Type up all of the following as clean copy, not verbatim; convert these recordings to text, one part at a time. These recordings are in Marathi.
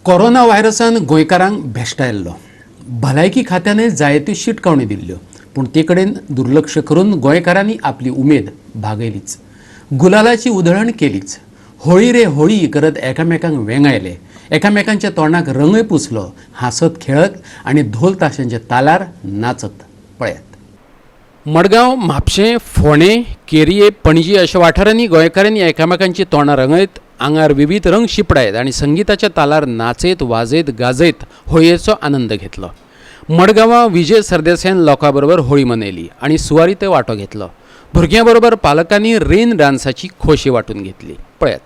कोरोना व्हायरसान गोंयकारांक भेश्टायल्लो. भलायकी खात्याने जायत्यो शिटकावणी दिल्ल्यो, पूण ते कडेन दुर्लक्ष करून गोंयकारांनी आपली उमेद भागयलीच. गुलालाची उधळण केलीच. होळी रे होळी करत एकामेकांक वेंगायले, एकामेकांच्या तोंडाक रंगय पुसलो, हांसत खेळत आणि ढोल ताशांच्या तालार नाचत. पळयात. मडगांव, म्हापशें, फोंडे, केरये, पणजी अशा वाठारांनी गोंयकारांनी एकामेकांची तोंडां रंगयत, आंगार विविध रंग शिपडायत आणि संगीताच्या तालार नाचत वाजयत गाजयत होळयेचो आनंद घेतलो. मडगांवां विजय सरदेसायन लोकां बरोबर होळी मनयली आणि सुवारीत वांटो घेतलो. भुरग्यां बरोबर पालकांनी रेन डान्साची खोशी वांटून घेतली. पळयात.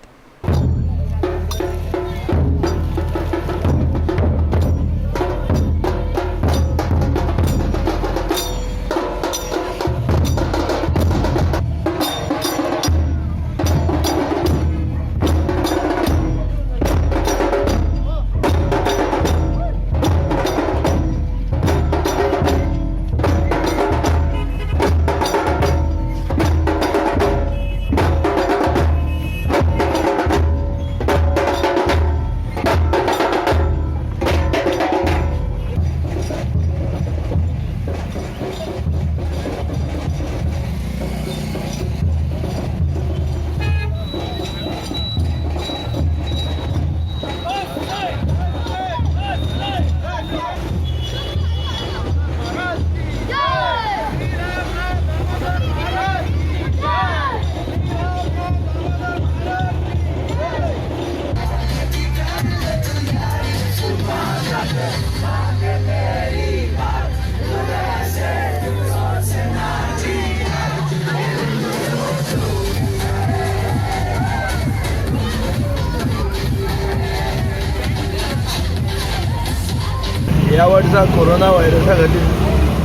ह्या वर्सा कोरोना व्हायरसा खातीर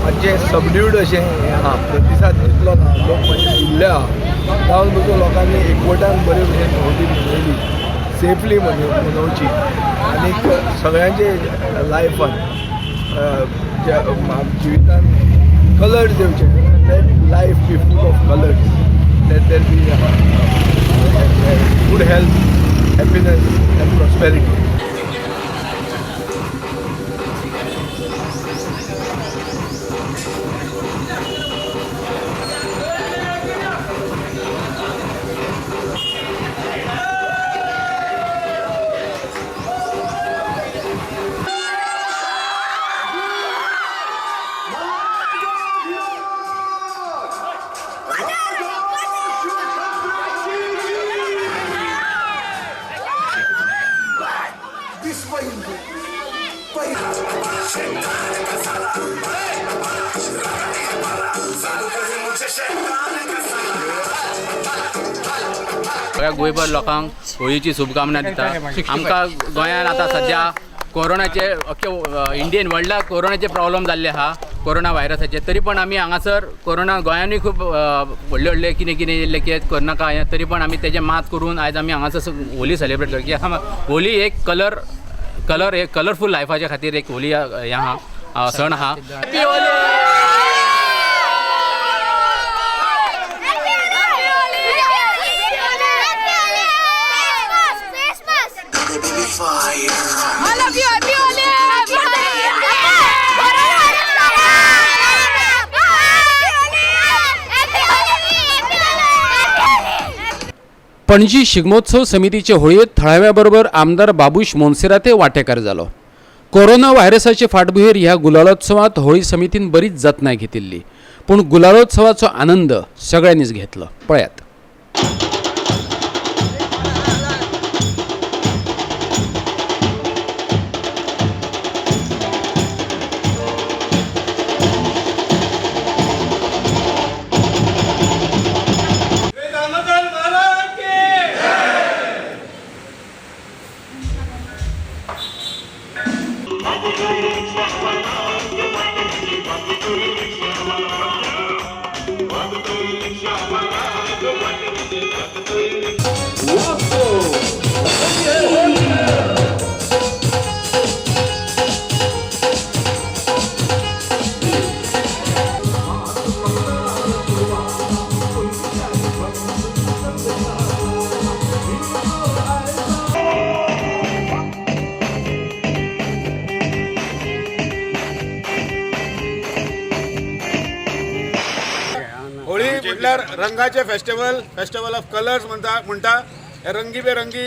मातशें सबड्यूड अशें प्रतिसाद दितलो ना. लोक मातशे फुडले आहा. जावन बसून लोकांनी एकवटान बरे भशेन होळी मनयली, सेफली मनोवची आनीक सगळ्यांचे लायफान जिवितान कलर्स दिवचे. Life be full of colours. Let there be good health, happiness and prosperity. सगळ्या गोंयभर लोकांक होळीची शुभकामना दिता. आमकां गोंयांत आतां सध्या कोरोनाचे अख्ख्या इंडियन वर्ल्डाक कोरोनाचे प्रॉब्लेम जाल्ले आहा, कोरोना व्हायरसाचे. तरी पण आमी हांगासर कोरोना गोंयांतूय खूब व्हडले व्हडले कितें येयल्ले कितें करनाका, तरी पण आमी तेजे मात करून आयज आमी हांगासर होळी सेलिब्रेट करता. कित्याक होळी एक कलर एक कलरफूल लायफाच्या खातीर एक होळी हें आहा, सण आहा. पणजी शिगमोत्सव समितीचे होळयेत थळाव्याबरोबर आमदार बाबूश मोन्सेराते वांटेकार जालो. कोरोना व्हायरसाचे फाटभुंयेर ह्या गुलालोत्सवात होळी समितीन बरीच जतनाय घेतिल्ली, पूण गुलालोत्सवाचो आनंद सगळ्यांनीच घेतलो. पळयात. म्हटल्यार रंगाचे फेस्टिवल ऑफ कलर्स म्हणटा हे रंगीबेरंगी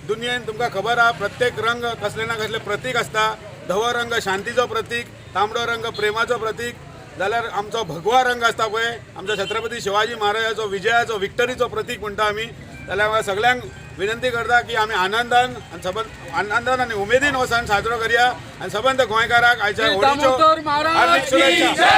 दुनियेन तुमकां खबर आहा प्रत्येक रंग कसले ना कसले प्रतीक आसता. धवो रंग शांतीचो प्रतीक, तांबडो रंग प्रेमाचो प्रतीक, जाल्यार आमचो भगवा रंग आसता पळय आमचो छत्रपती शिवाजी महाराजाचो विजयाचो विक्टरीचो प्रतीक म्हणटा आमी. जाल्यार हांव सगळ्यांक विनंती करता की आमी आनंदान आनी उमेदीन हो सण साजरो करया आनी सबंद गोंयकारांक आयच्या होळीच्यो हार्दिक शुभेच्छा.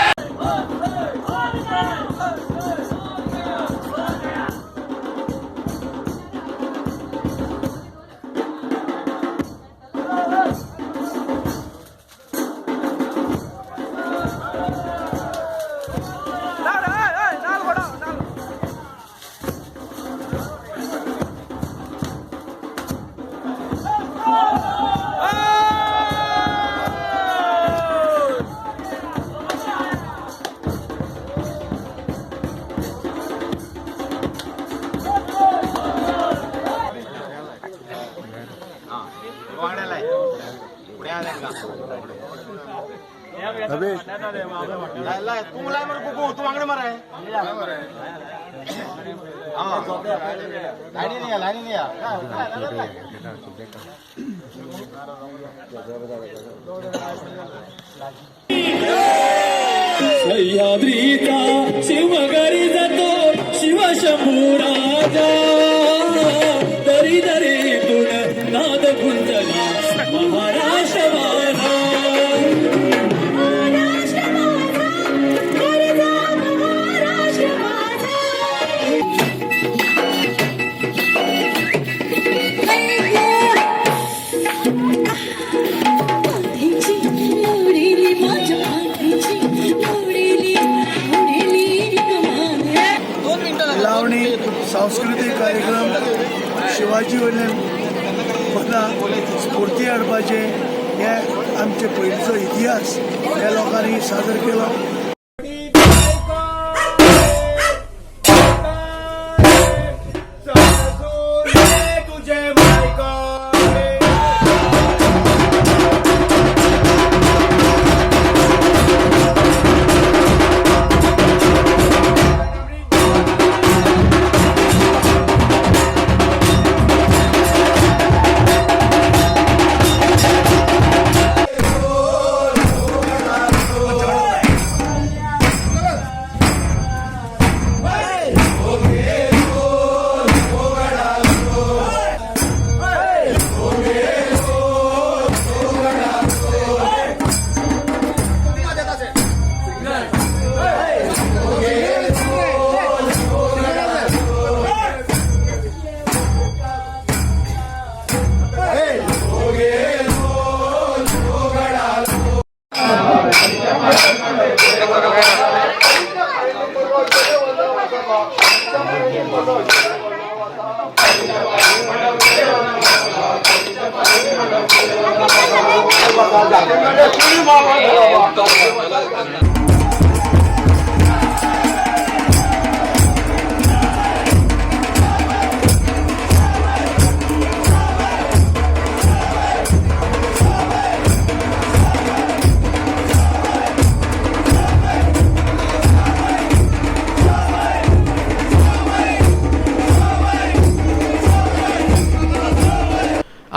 सह्याद्रीचा शिवगरी जातो शिवशंभू राजा दरी दरीतून नाद गुंजला महाराष्ट्रवाला लावणी सांस्कृतिक कार्यक्रम शिवाजी वयल्यान पदां स्फूर्ती हाडपाचे हे आमचे पयलींचो इतिहास ह्या लोकांनी सादर केलो.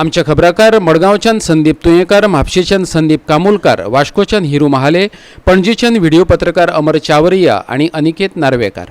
आमचे खबराकार मडगांवच्यान संदीप तुयेंकार, म्हापशेच्यान संदीप कामुलकार, वास्कोच्यान हिरू महाले, पणजीच्यान व्हिडिओ पत्रकार अमर चावरिया आणि अनिकेत नार्वेकार.